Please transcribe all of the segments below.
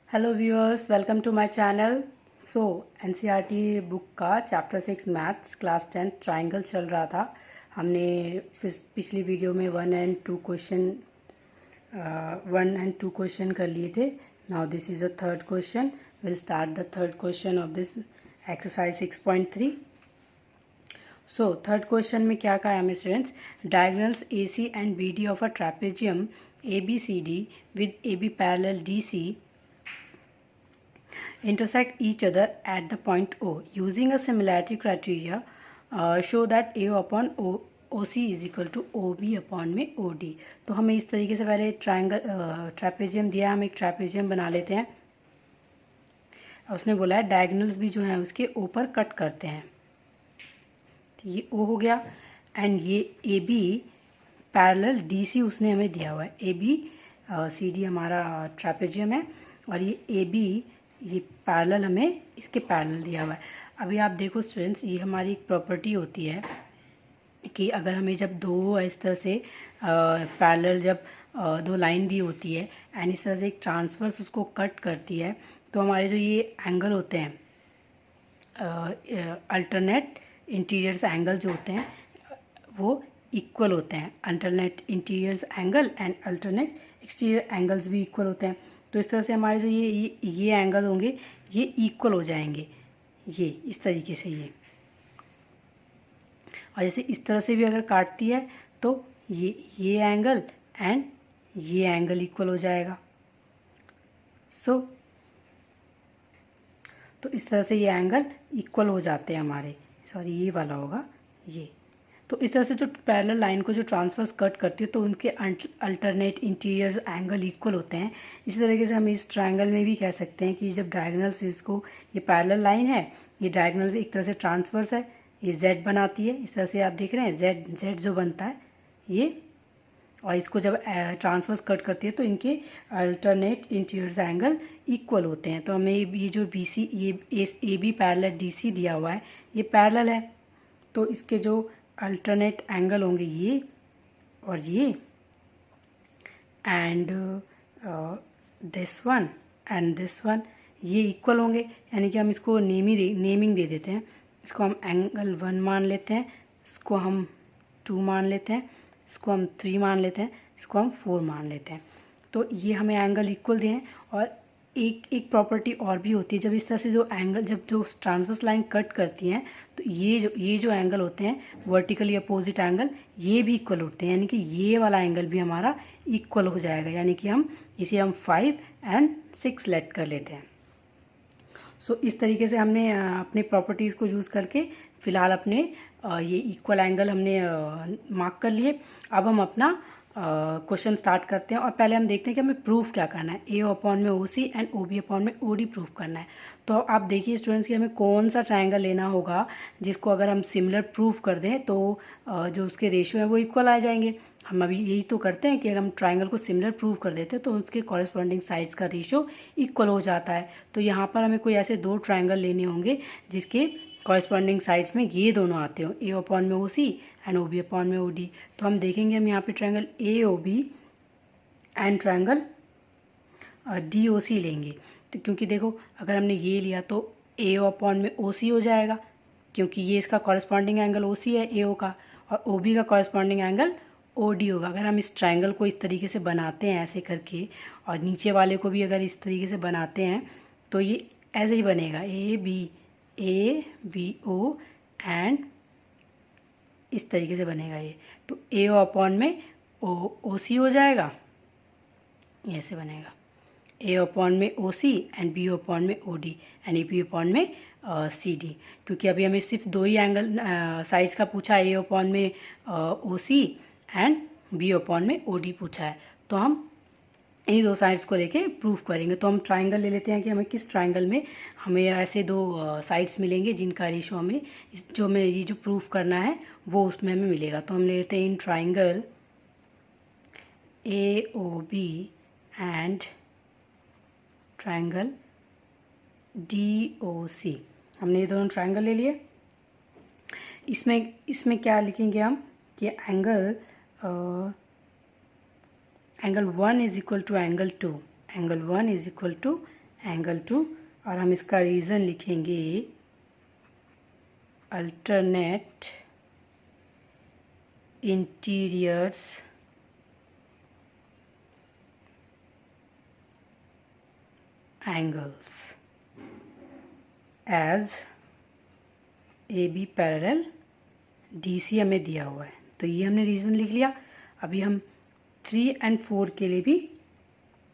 Hello viewers, welcome to my channel. So NCERT book का chapter 6 maths class 10 triangle चल रहा था। हमने पिछली वीडियो में वन एंड टू क्वेश्चन कर लिए थे। Now this is the third question. Will start the third question of this exercise 6.3। So third question में क्या कहा है हमें students? Diagonals A C and B D of a trapezium A B C D with A B parallel D C intersect each other at the point O. Using a similarity criteria, show that A upon OC is equal to OB upon में OD। तो हमें इस तरीके से पहले trapezium दिया, हम एक ट्रैपेजियम बना लेते हैं। उसने बोला है डायगोनल्स भी जो हैं उसके ऊपर कट करते हैं। तो ये O हो गया एंड ये AB पैरेलल DC उसने हमें दिया हुआ है। AB CD हमारा ट्रैपेजियम है और ये AB ये पैरेलल हमें इसके पैरेलल दिया हुआ है। अभी आप देखो स्टूडेंट्स, ये हमारी एक प्रॉपर्टी होती है कि अगर हमें जब दो इस तरह से पैरेलल जब दो लाइन दी होती है एंड इस तरह से एक ट्रांसवर्स उसको कट करती है, तो हमारे जो ये एंगल होते हैं अल्टरनेट इंटीरियर्स एंगल जो होते हैं वो इक्वल होते हैं। Alternate interiors angle and alternate exterior angles भी इक्वल होते हैं। तो इस तरह से हमारे जो ये एंगल होंगे ये इक्वल हो जाएंगे, ये इस तरीके से ये। और जैसे इस तरह से भी अगर काटती है तो ये एंगल एंड ये एंगल इक्वल हो जाएगा। तो इस तरह से ये एंगल इक्वल हो जाते हैं हमारे। सॉरी, ये वाला होगा ये। तो इस तरह से जो पैरेलल लाइन को जो ट्रांसवर्स कट करती है तो उनके अल्टरनेट इंटीरियर एंगल इक्वल होते हैं। इसी तरीके से हम इस ट्रायंगल में भी कह सकते हैं कि जब डायगोनल्स इसको, ये पैरेलल लाइन है, ये डायगोनल्स एक तरह से ट्रांसवर्स है, ये जेड बनाती है। इस तरह से आप देख रहे हैं जेड जो बनता है ये, और इसको जब ट्रांसवर्स कट करती है तो इनके अल्टरनेट इंटीरियर एंगल इक्वल होते हैं। तो हमें ये जो बी सी ये A B parallel D C दिया हुआ है ये पैरेलल है, तो इसके जो अल्टरनेट एंगल होंगे ये और ये and this one and this one, ये इक्वल होंगे। यानी कि हम इसको नेमिंग दे देते हैं। इसको हम एंगल 1 मान लेते हैं, इसको हम 2 मान लेते हैं, इसको हम 3 मान लेते हैं, इसको हम 4 मान लेते हैं। तो ये हमें एंगल इक्वल दिए हैं। और एक प्रॉपर्टी और भी होती है, जब इस तरह से जो एंगल जब जो ट्रांसवर्स लाइन कट करती हैं तो ये जो एंगल होते हैं वर्टिकली अपोजिट एंगल, ये भी इक्वल होते हैं। यानी कि ये वाला एंगल भी हमारा इक्वल हो जाएगा। यानी कि हम 5 एंड 6 लेट कर लेते हैं। सो इस तरीके से हमने अपने प्रॉपर्टीज़ को यूज़ करके फ़िलहाल अपने ये इक्वल एंगल हमने मार्क कर लिए। अब हम अपना क्वेश्चन स्टार्ट करते हैं और पहले हम देखते हैं कि हमें प्रूफ क्या करना है। ए अपॉन में O C and O B upon में ओ डी प्रूफ करना है। तो आप देखिए स्टूडेंट्स कि हमें कौन सा ट्रायंगल लेना होगा जिसको अगर हम सिमिलर प्रूफ कर दें तो जो उसके रेशियो है वो इक्वल आ जाएंगे। हम अभी यही तो करते हैं कि अगर हम ट्रायंगल को सिमिलर प्रूफ कर देते हैं तो उसके कॉरेस्पॉन्डिंग साइड्स का रेशियो इक्वल हो जाता है। तो यहाँ पर हमें कोई ऐसे दो ट्रायंगल लेने होंगे जिसके कॉरेस्पॉन्डिंग साइड्स में ये दोनों आते हो, ए अपॉन में O C and O B upon में ओ डी। तो हम देखेंगे हम यहाँ पे triangle A O B and triangle D O C लेंगे। तो क्योंकि देखो अगर हमने ये लिया तो ए अपॉन में ओ सी हो जाएगा, क्योंकि ये इसका कॉरेस्पॉन्डिंग एंगल ओ सी है ए ओ का, और ओ बी का कॉरेस्पॉन्डिंग एंगल ओ डी होगा। अगर हम इस ट्रायंगल को इस तरीके से बनाते हैं ऐसे करके, और नीचे वाले को भी अगर इस तरीके से बनाते हैं तो ये ऐसे ही बनेगा, ए बी ओ एंड इस तरीके से बनेगा ये। तो ए अपॉन में ओ सी हो जाएगा, ऐसे बनेगा ए अपॉन में O C and B upon में O D and A B upon में सी डी। क्योंकि अभी हमें सिर्फ दो ही एंगल साइड्स का पूछा है, ए अपॉन में O C and B upon में ओ डी पूछा है। तो हम इन्हीं दो साइड्स को लेके प्रूफ करेंगे। तो हम ट्रायंगल ले लेते हैं कि हमें किस ट्रायंगल में हमें ऐसे दो साइड्स मिलेंगे जिनका रेशो हमें जो हमें ये जो प्रूफ करना है वो उसमें हमें मिलेगा। तो हम ले लेते हैं इन triangle A O B and triangle D O C. हमने ये दोनों ट्रायंगल ले लिए। इसमें क्या लिखेंगे हम कि angle 1 is equal to angle 2, angle 1 is equal to angle 2, और हम इसका रीज़न लिखेंगे alternate interiors angles as A B parallel D C हमें दिया हुआ है, तो ये हमने रीज़न लिख लिया। अभी हम 3 और 4 के लिए भी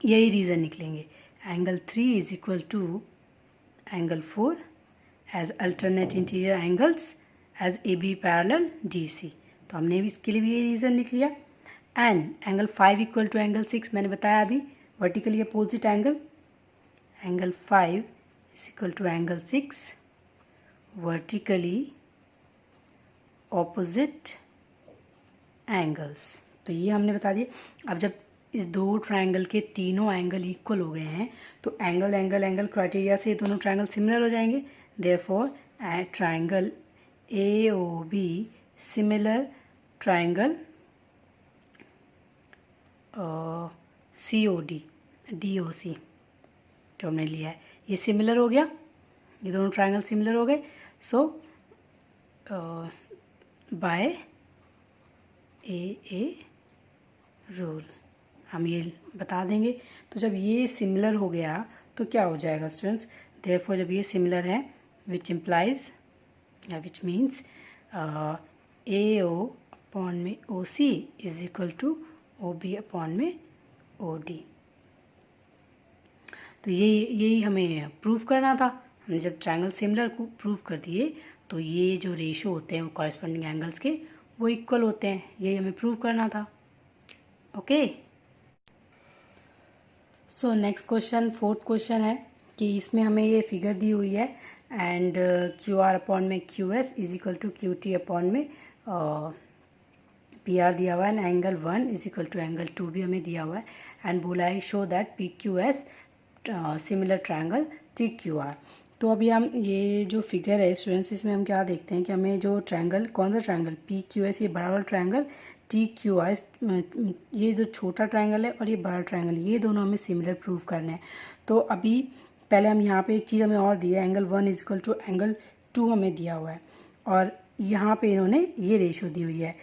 यही रीज़न निकलेंगे। Angle 3 is equal to angle 4 as alternate interior angles as A B parallel D C, तो हमने भी इसके लिए भी यही रीज़न लिख लिया। And angle 5 equal to angle 6, मैंने बताया अभी vertically opposite angle, angle 5 is equal to angle 6 vertically opposite angles, तो ये हमने बता दिया। अब जब इस दो ट्रायंगल के तीनों एंगल इक्वल हो गए हैं तो एंगल एंगल एंगल क्राइटेरिया से दोनों ट्रायंगल सिमिलर हो जाएंगे। Therefore triangle A O B similar triangle C O D D O C जो हमने लिया है ये सिमिलर हो गया, ये दोनों ट्रायंगल सिमिलर हो गए। सो बाय ए रूल हम ये बता देंगे। तो जब ये सिमिलर हो गया तो क्या हो जाएगा स्टूडेंट्स, देयरफॉर जब ये सिमिलर है विच इम्प्लाइज या which means A O upon में O C is equal to O B upon में ओ डी। तो यही हमें प्रूव करना था। हमने जब ट्रायंगल सिमिलर को प्रूव कर दिए तो ये जो रेशो होते हैं वो कॉरेस्पॉन्डिंग एंगल्स के वो इक्वल होते हैं, यही हमें प्रूव करना था। Okay, so next question, fourth question है कि इसमें हमें ये फिगर दी हुई है एंड क्यू आर अपॉन में Q S is equal to Q T upon में पी आर दिया हुआ है and angle 1 is equal to angle 2 भी हमें दिया हुआ है एंड बोला है show that P Q S similar triangle T Q R. तो अभी हम ये जो फिगर है स्टूडेंट्स इसमें हम क्या देखते हैं कि हमें जो ट्रायंगल, कौन सा ट्रायंगल पी क्यू एस, ये बड़ा वाला ट्रायंगल टी क्यू आर, ये जो छोटा ट्रायंगल है और ये बड़ा ट्रायंगल, ये दोनों हमें सिमिलर प्रूव करने हैं। तो अभी पहले हम यहाँ पे एक चीज़ हमें और दी है, angle 1 is equal to angle 2 हमें दिया हुआ है और यहाँ पे इन्होंने ये रेशो दी हुई है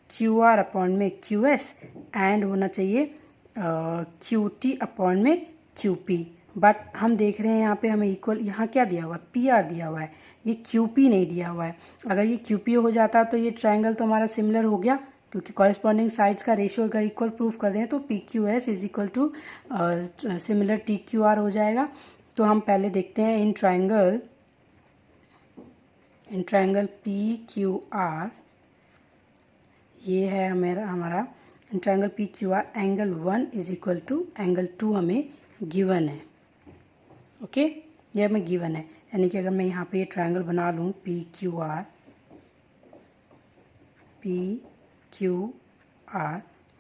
क्यू आर अपॉन में क्यू एस एंड होना चाहिए क्यू टी अपॉन में क्यू पी। बट हम देख रहे हैं यहाँ पे हमें इक्वल, यहाँ क्या दिया हुआ है, पी आर दिया हुआ है, ये क्यू पी नहीं दिया हुआ है। अगर ये क्यू पी हो जाता तो ये ट्रायंगल तो हमारा सिमिलर हो गया, क्योंकि कॉरेस्पॉन्डिंग साइड्स का रेशियो अगर इक्वल प्रूफ कर दें तो P Q S is equal to similar T Q R हो जाएगा। तो हम पहले देखते हैं इन ट्रायंगल पी क्यू आर, ये है हमारा in triangle P Q R angle 1 is equal to angle 2 हमें गिवन है। ओके, ये हमें गिवन है, यानी कि अगर मैं यहाँ पे ये ट्रायंगल बना लूँ पी क्यू आर,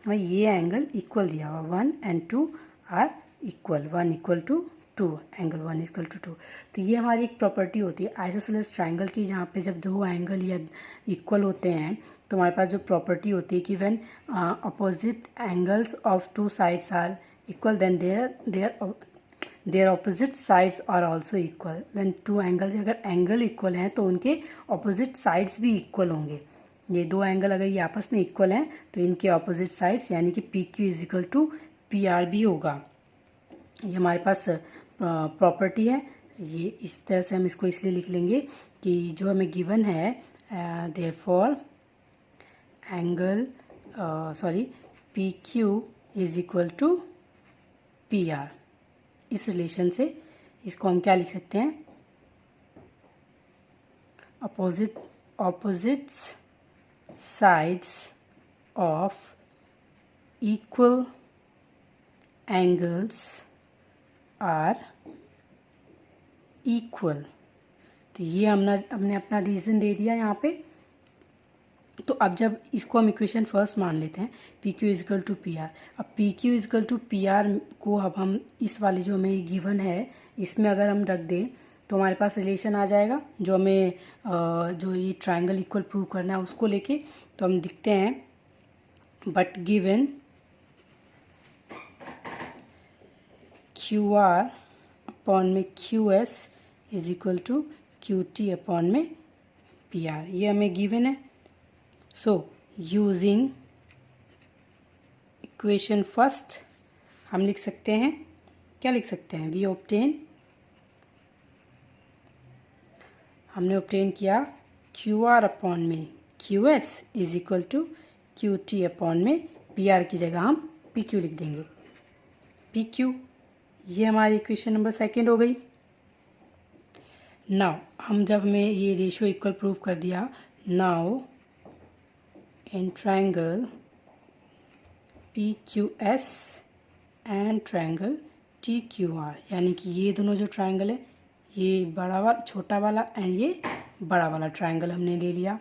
हमें ये एंगल इक्वल दिया हुआ 1 and 2 are equal, 1 equal to 2, angle 1 equal to 2। तो ये हमारी एक प्रॉपर्टी होती है आइसोसेलेस ट्रायंगल की, जहाँ पे जब दो एंगल या इक्वल होते हैं तो हमारे पास जो प्रॉपर्टी होती है कि when opposite angles of two sides are equal then their opposite sides are also equal. When two angles, अगर एंगल इक्वल हैं तो उनके ऑपोजिट साइड्स भी इक्वल होंगे। ये दो एंगल अगर ये आपस में इक्वल हैं तो इनके ऑपोजिट साइड्स यानी कि P Q is equal to P R भी होगा। ये हमारे पास प्रॉपर्टी है। ये इस तरह से हम इसको इसलिए लिख लेंगे कि जो हमें गिवन है therefore angle P Q is equal to P R. इस रिलेशन से इसको हम क्या लिख सकते हैं, opposite sides of equal angles are equal. तो ये हमने अपना रीज़न दे दिया यहाँ पे। तो अब जब इसको हम इक्वेशन फर्स्ट मान लेते हैं P Q equal to P R, अब P Q equal to P R को अब हम इस वाली जो हमें गिवन है इसमें अगर हम रख दें तो हमारे पास रिलेशन आ जाएगा जो हमें जो ये ट्रायंगल इक्वल प्रूव करना है उसको लेके। तो हम दिखते हैं but given Q R upon में Q S is equal to Q T upon में पी आर, ये हमें गिवन है। सो यूजिंग इक्वेशन फर्स्ट हम लिख सकते हैं, क्या लिख सकते हैं, वी ऑब्टेन, हमने ऑब्टेन किया क्यू आर अपॉन में Q S is equal to Q T upon में पी आर की जगह हम पी क्यू लिख देंगे, पी क्यू। ये हमारी इक्वेशन नंबर सेकेंड हो गई। नाउ हम जब हमें ये रेशियो इक्वल प्रूव कर दिया, now in triangle P Q S and triangle T Q are, यानी कि ये दोनों जो ट्रायंगल है, ये बड़ा वाला छोटा वाला एंड ये बड़ा वाला ट्रायंगल हमने ले लिया।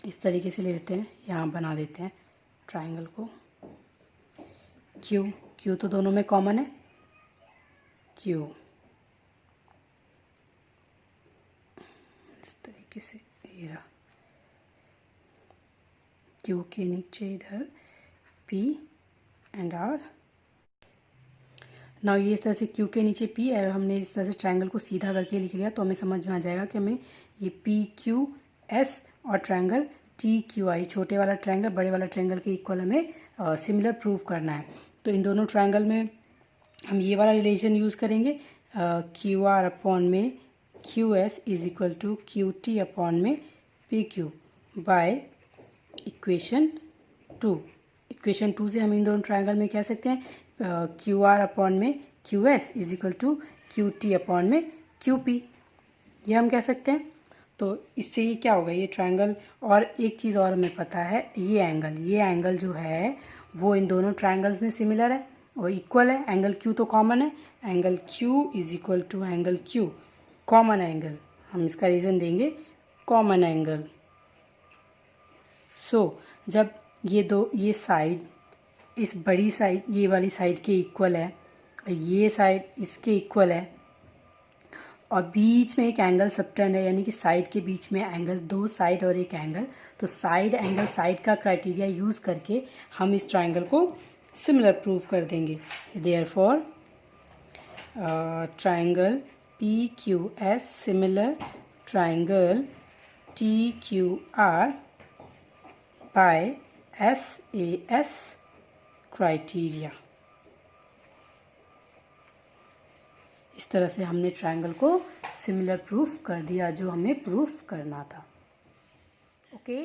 इस तरीके से ले लेते हैं, यहाँ बना देते हैं ट्रायंगल को। क्यू, क्यू तो दोनों में कॉमन है, क्यू इस तरीके से, ये रहा क्यू के नीचे इधर पी एंड आर। नाउ ये इस तरह से क्यू के नीचे पी, और हमने इस तरह से ट्रायंगल को सीधा करके लिख लिया, तो हमें समझ में आ जाएगा कि हमें ये पी क्यू एस और ट्रायंगल टी क्यू आई, छोटे वाला ट्रायंगल बड़े वाला ट्रायंगल के इक्वल हमें सिमिलर प्रूव करना है। तो इन दोनों ट्रायंगल में हम ये वाला रिलेशन यूज़ करेंगे, क्यू आर अपॉन में Q S is equal to Q T upon में P Q by equation 2। Equation 2 से हम इन दोनों ट्रायंगल में कह सकते हैं क्यू आर अपॉन में Q S is equal to Q T upon में क्यू पी, ये हम कह सकते हैं। तो इससे ये क्या होगा, ये ट्रायंगल, और एक चीज़ और हमें पता है, ये एंगल जो है वो इन दोनों ट्रायंगल्स में सिमिलर है और इक्वल है। एंगल क्यू तो कॉमन है, angle Q is equal to angle Q common angle, हम इसका रीज़न देंगे कॉमन एंगल। सो जब ये साइड इस बड़ी साइड, ये वाली साइड के इक्वल है, ये साइड इसके इक्वल है, और बीच में एक एंगल सबटेंड है, यानी कि साइड के बीच में एंगल, दो साइड और एक एंगल, तो साइड एंगल साइड का क्राइटेरिया यूज़ करके हम इस ट्रायंगल को सिमिलर प्रूव कर देंगे। Therefore triangle P Q S similar triangle T Q R by SAS criteria. इस तरह से हमने ट्रायंगल को सिमिलर प्रूफ कर दिया जो हमें प्रूफ करना था। ओके।